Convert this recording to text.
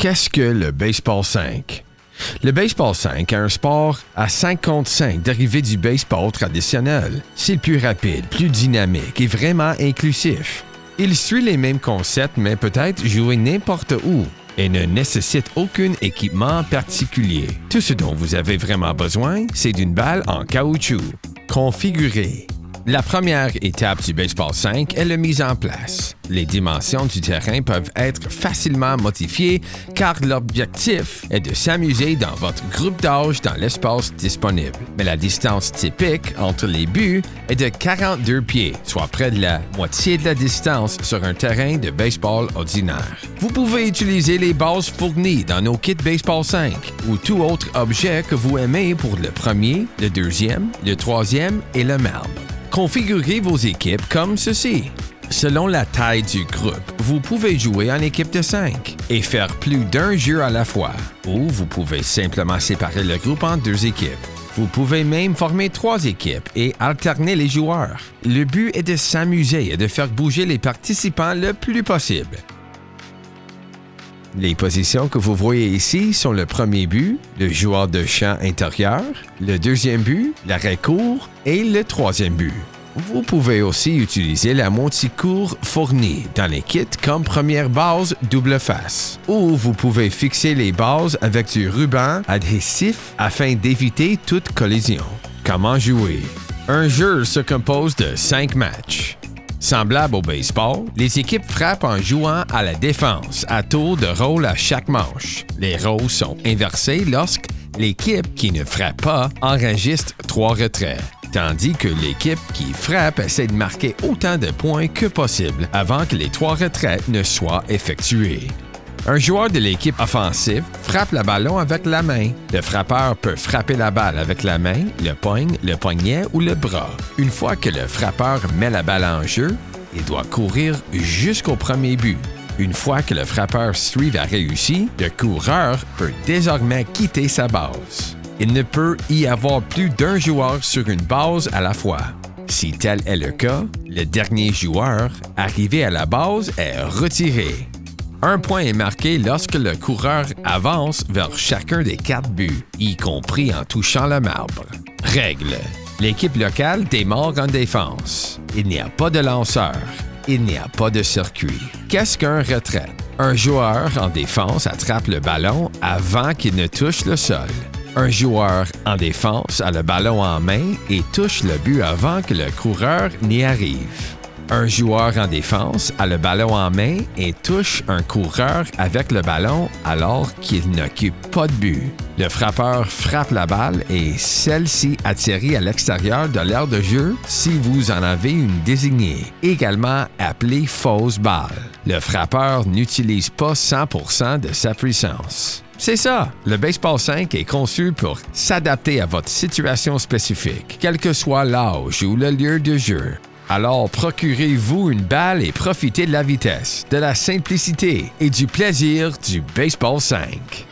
Qu'est-ce que le baseball 5? Le baseball 5 est un sport à 5 contre 5 dérivé du baseball traditionnel. C'est le plus rapide, plus dynamique et vraiment inclusif. Il suit les mêmes concepts mais peut être joué n'importe où et ne nécessite aucun équipement particulier. Tout ce dont vous avez vraiment besoin, c'est d'une balle en caoutchouc. Configurée. La première étape du baseball 5 est la mise en place. Les dimensions du terrain peuvent être facilement modifiées car l'objectif est de s'amuser dans votre groupe d'âge dans l'espace disponible. Mais la distance typique entre les buts est de 42 pieds, soit près de la moitié de la distance sur un terrain de baseball ordinaire. Vous pouvez utiliser les bases fournies dans nos kits Baseball 5 ou tout autre objet que vous aimez pour le premier, le deuxième, le troisième et le marbre. Configurez vos équipes comme ceci. Selon la taille du groupe, vous pouvez jouer en équipe de 5 et faire plus d'un jeu à la fois. Ou vous pouvez simplement séparer le groupe en 2 équipes. Vous pouvez même former 3 équipes et alterner les joueurs. Le but est de s'amuser et de faire bouger les participants le plus possible. Les positions que vous voyez ici sont le premier but, le joueur de champ intérieur, le deuxième but, l'arrêt court et le troisième but. Vous pouvez aussi utiliser la monticourt fournie dans les kits comme première base double face. Ou vous pouvez fixer les bases avec du ruban adhésif afin d'éviter toute collision. Comment jouer? Un jeu se compose de 5 matchs. Semblable au baseball, les équipes frappent en jouant à la défense à tour de rôle à chaque manche. Les rôles sont inversés lorsque l'équipe qui ne frappe pas enregistre 3 retraits, tandis que l'équipe qui frappe essaie de marquer autant de points que possible avant que les 3 retraites ne soient effectuées. Un joueur de l'équipe offensive frappe le ballon avec la main. Le frappeur peut frapper la balle avec la main, le poing, le poignet ou le bras. Une fois que le frappeur met la balle en jeu, il doit courir jusqu'au premier but. Une fois que le frappeur suivant a réussi, le coureur peut désormais quitter sa base. Il ne peut y avoir plus d'un joueur sur une base à la fois. Si tel est le cas, le dernier joueur arrivé à la base est retiré. Un point est marqué lorsque le coureur avance vers chacun des 4 buts, y compris en touchant le marbre. Règle. L'équipe locale démarre en défense. Il n'y a pas de lanceur. Il n'y a pas de circuit. Qu'est-ce qu'un retrait? Un joueur en défense attrape le ballon avant qu'il ne touche le sol. Un joueur en défense a le ballon en main et touche le but avant que le coureur n'y arrive. Un joueur en défense a le ballon en main et touche un coureur avec le ballon alors qu'il n'occupe pas de but. Le frappeur frappe la balle et celle-ci atterrit à l'extérieur de l'aire de jeu si vous en avez une désignée, également appelée fausse balle. Le frappeur n'utilise pas 100% de sa puissance. C'est ça, le Baseball 5 est conçu pour s'adapter à votre situation spécifique, quel que soit l'âge ou le lieu de jeu. Alors procurez-vous une balle et profitez de la vitesse, de la simplicité et du plaisir du Baseball 5.